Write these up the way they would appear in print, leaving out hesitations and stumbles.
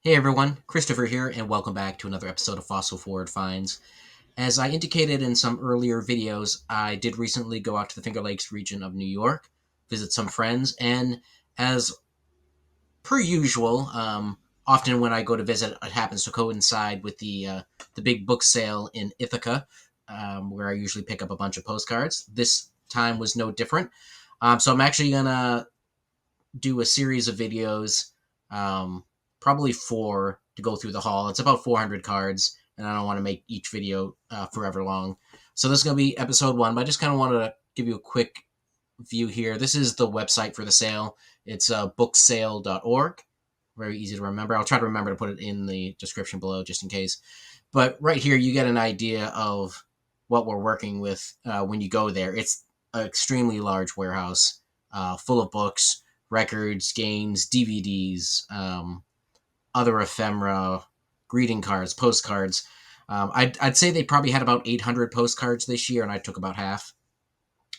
Hey everyone, Christopher here, and welcome back to another episode of Fossil Forward Finds. As I indicated in some earlier videos, I did recently go out to the Finger Lakes region of New York, visit some friends, and as per usual, often when I go to visit, it happens to coincide with the big book sale in Ithaca, where I usually pick up a bunch of postcards. This time was no different, so I'm actually gonna do a series of videos, probably four, to go through the haul. It's about 400 cards, and I don't want to make each video forever long. So this is going to be episode one, but I just kind of wanted to give you a quick view here. This is the website for the sale. It's booksale.org. Very easy to remember. I'll try to remember to put it in the description below just in case. But right here, you get an idea of what we're working with when you go there. It's an extremely large warehouse full of books, records, games, DVDs, other ephemera, greeting cards, postcards. I'd say they probably had about 800 postcards this year, and I took about half.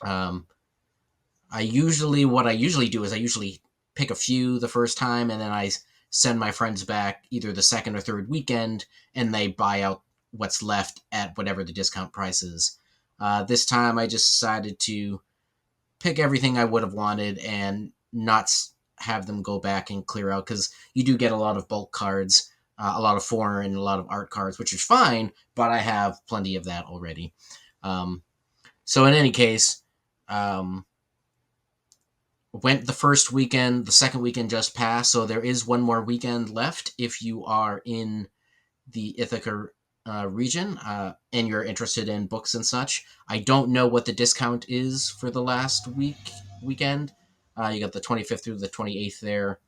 Um, what I usually do is I usually pick a few the first time, and then I send my friends back either the second or third weekend, and they buy out what's left at whatever the discount price is. This time, I just decided to pick everything I would have wanted and not have them go back and clear out, because you do get a lot of bulk cards, a lot of foreign, a lot of art cards, which is fine, but I have plenty of that already. Um, so in any case, um, went the first weekend, the second weekend just passed, so there is one more weekend left if you are in the Ithaca region and you're interested in books and such. I don't know what the discount is for the last weekend. You got the 25th through the 28th there.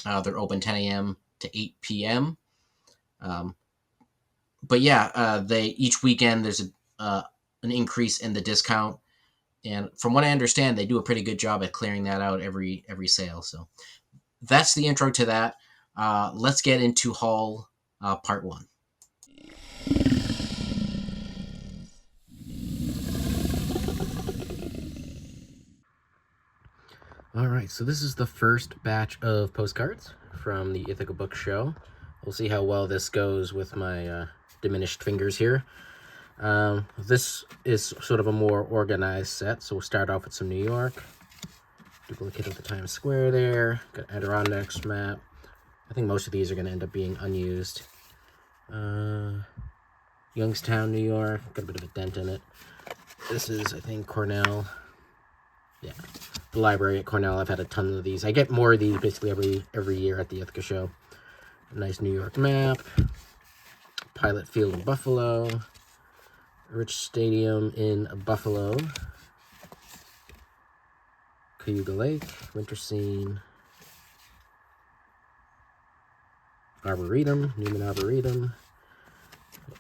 They're open 10 a.m. to 8 p.m. Um, but yeah, they each weekend there's an increase in the discount, and from what I understand, they do a pretty good job at clearing that out every sale. So that's the intro to that. Let's get into haul part one. All right, so this is the first batch of postcards from the Ithaca Book Show. We'll see how well this goes with my diminished fingers here. This is sort of a more organized set, so we'll start off with some New York. Duplicate of the Times Square there. Got Adirondacks map. I think most of these are going to end up being unused. Youngstown, New York. Got a bit of a dent in it. This is, I think, Cornell. Yeah, the library at Cornell. I've had a ton of these. I get more of these basically every year at the Ithaca show. A nice New York map. Pilot Field in Buffalo. Rich Stadium in Buffalo. Cayuga Lake. Winter Scene. Arboretum. Newman Arboretum.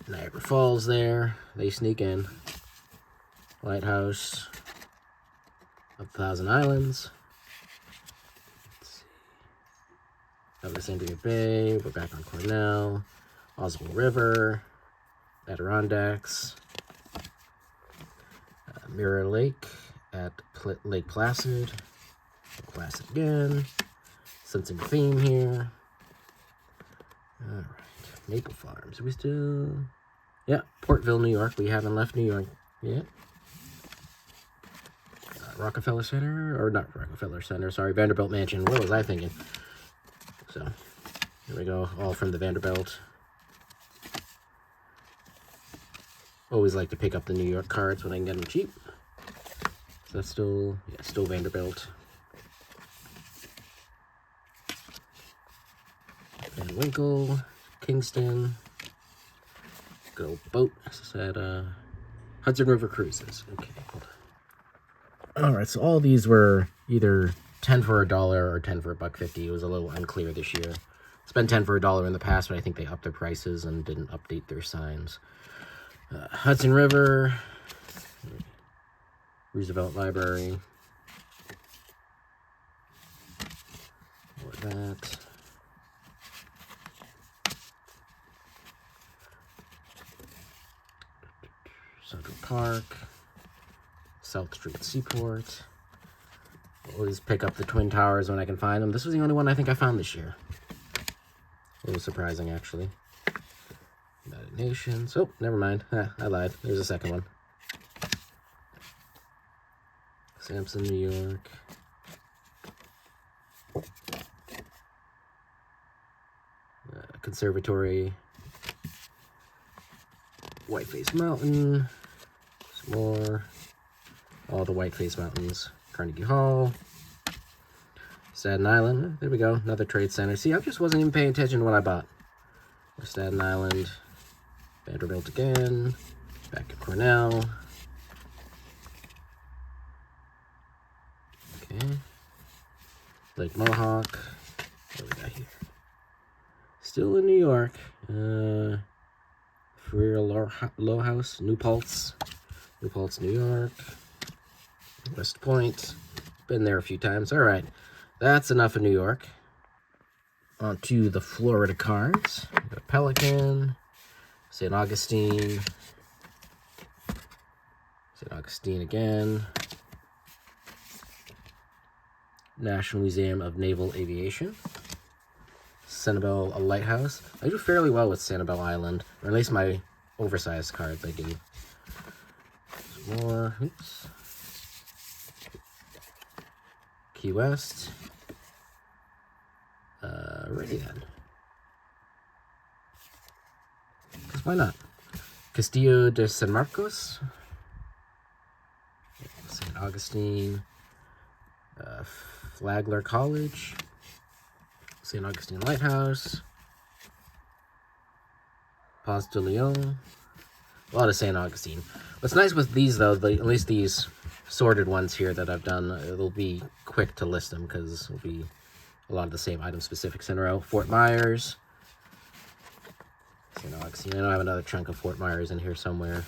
Niagara Falls there. They sneak in. Lighthouse of Thousand Islands. Alexandria Bay. We're back on Cornell. Oswald River. Adirondacks. Mirror Lake at Lake Placid. Placid again. Sensing a theme here. Alright. Maple Farms. Are we still... Yeah, Portville, New York. We haven't left New York yet. Rockefeller Center, or not Rockefeller Center, sorry, Vanderbilt Mansion. What was I thinking? So, here we go, all from the Vanderbilt. Always like to pick up the New York cards when I can get them cheap. So that's still, yeah, still Vanderbilt. Van Winkle, Kingston. Good old boat. This is at Hudson River Cruises. Okay, hold on. Alright, so all these were either 10 for $1 or 10 for $1.50. It was a little unclear this year. It's been 10 for $1 in the past, but I think they upped their prices and didn't update their signs. Hudson River, Roosevelt Library, more of that. Central Park, South Street Seaport. Always pick up the Twin Towers when I can find them. This was the only one I think I found this year. A little surprising, actually. United Nations. Oh, never mind. I lied. There's a second one. Samson, New York. Conservatory. Whiteface Mountain. Some more. All the Whiteface Mountains. Carnegie Hall. Staten Island. There we go. Another trade center. See, I just wasn't even paying attention to what I bought. Staten Island. Vanderbilt again. Back to Cornell. Okay. Lake Mohawk. What do we got here? Still in New York. Freer Low House. New Paltz. New Paltz, New York. West Point. Been there a few times. All right. That's enough of New York. On to the Florida cards. We got Pelican. St. Augustine. St. Augustine again. National Museum of Naval Aviation. Sanibel, a lighthouse. I do fairly well with Sanibel Island, or at least my oversized cards I do. Some more. Oops. Key West. Ready then. Because why not? Castillo de San Marcos. St. Augustine. Flagler College. St. Augustine Lighthouse. Pas de Leon. A lot of St. Augustine. What's nice with these, though, at least these sorted ones here that I've done, it'll be quick to list them because it'll be a lot of the same item specifics in a row. Fort Myers. St. Augustine. I know I have another chunk of Fort Myers in here somewhere.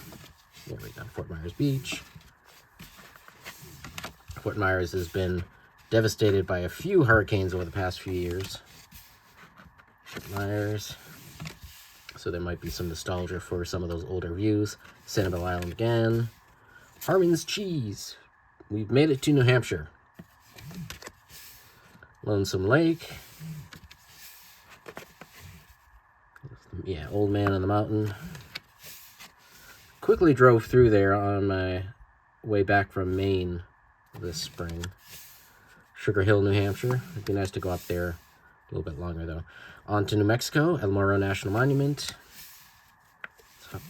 There we go. Fort Myers Beach. Fort Myers has been devastated by a few hurricanes over the past few years. Fort Myers. So there might be some nostalgia for some of those older views. Sanibel Island again. Harmon's Cheese. We've made it to New Hampshire. Lonesome Lake. Yeah, Old Man on the Mountain. Quickly drove through there on my way back from Maine this spring. Sugar Hill, New Hampshire. It'd be nice to go up there a little bit longer, though. On to New Mexico, El Morro National Monument.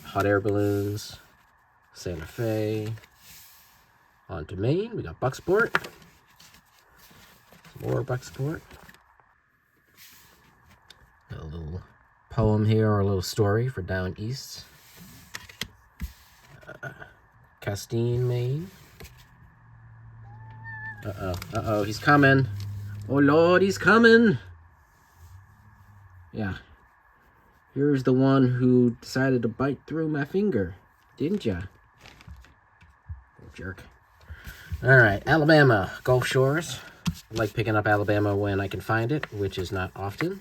Hot air balloons. Santa Fe. On to Maine, we got Bucksport. Some more Bucksport. Got a little poem here, or a little story for down east. Castine, Maine. Uh-oh, he's coming. Oh, Lord, he's coming. Yeah. Here's the one who decided to bite through my finger. Didn't ya? Oh, jerk. All right, Alabama, Gulf Shores. I like picking up Alabama when I can find it, which is not often.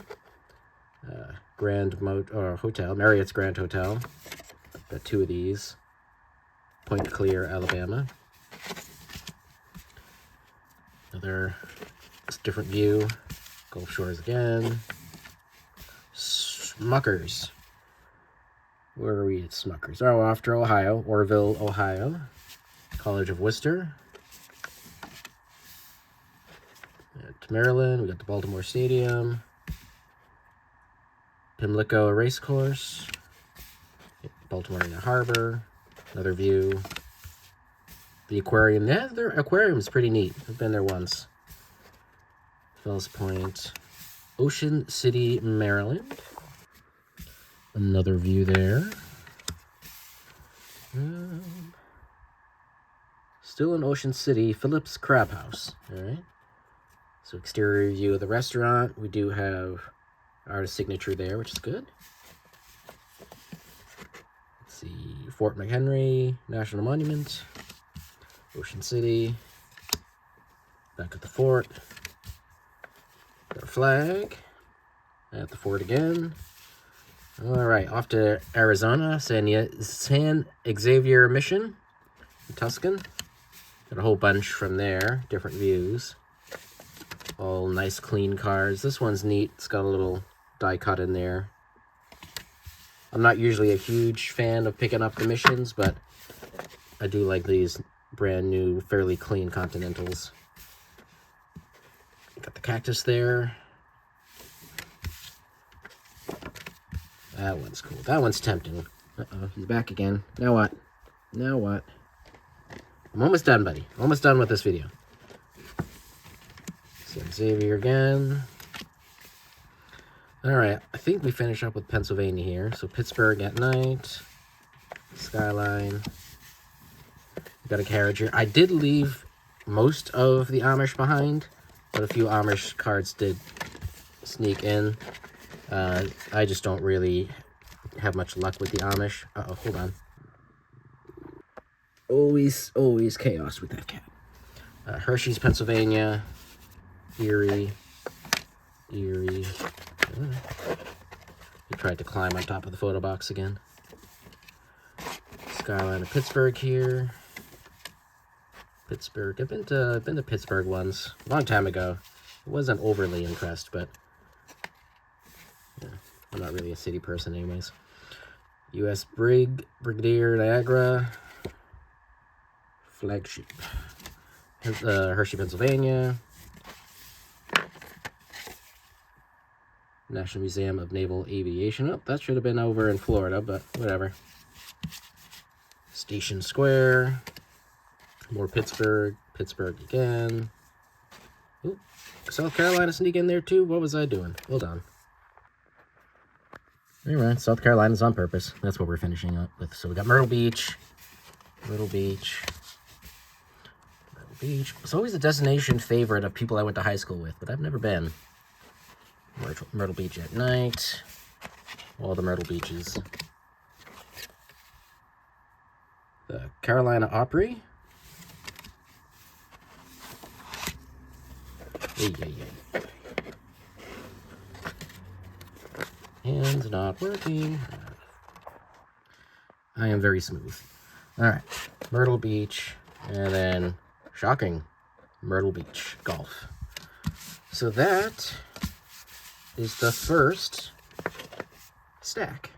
Hotel, Marriott's Grand Hotel. Got two of these. Point Clear, Alabama. Another different view. Gulf Shores again. Smuckers. Where are we at Smuckers? Oh, off to Ohio. Orville, Ohio. College of Worcester. To Maryland, we got the Baltimore Stadium. Pimlico Racecourse. Baltimore Inner Harbor. Another view. The aquarium. Yeah, their aquarium is pretty neat. I've been there once. Fells Point. Ocean City, Maryland. Another view there. Still in Ocean City, Phillips Crab House. All right. So exterior view of the restaurant. We do have our signature there, which is good. Let's see. Fort McHenry, National Monument. Ocean City. Back at the fort. Our flag. At the fort again. All right, off to Arizona, San Xavier Mission, Tuscan. Got a whole bunch from there, different views. All nice, clean cards. This one's neat. It's got a little die cut in there. I'm not usually a huge fan of picking up the missions, but I do like these brand new, fairly clean Continentals. Got the cactus there. That one's cool. That one's tempting. Uh-oh, he's back again. Now what? Now what? I'm almost done, buddy. Almost done with this video. St. Xavier again. Alright, I think we finish up with Pennsylvania here. So Pittsburgh at night. Skyline. Got a carriage here. I did leave most of the Amish behind, but a few Amish cards did sneak in. I just don't really have much luck with the Amish. Uh-oh, hold on. Always chaos with that cat. Hershey's, Pennsylvania. Erie. He tried to climb on top of the photo box again. Skyline of Pittsburgh here. Pittsburgh. I've been to Pittsburgh once, a long time ago. I wasn't overly impressed, but yeah, I'm not really a city person anyways. U.S. Brigadier Niagara. Flagship. Hershey, Pennsylvania. National Museum of Naval Aviation. Oh, that should have been over in Florida, but whatever. Station Square. More Pittsburgh. Pittsburgh again. Ooh, South Carolina sneak in there too? What was I doing? Hold on. Anyway, South Carolina's on purpose. That's what we're finishing up with. So we got Myrtle Beach. Myrtle Beach. Myrtle Beach. It's always a destination favorite of people I went to high school with, but I've never been. Myrtle Beach at night. All the Myrtle Beaches. The Carolina Opry. Hands not working. I am very smooth. Alright. Myrtle Beach. And then, shocking, Myrtle Beach Golf. So that is the first stack.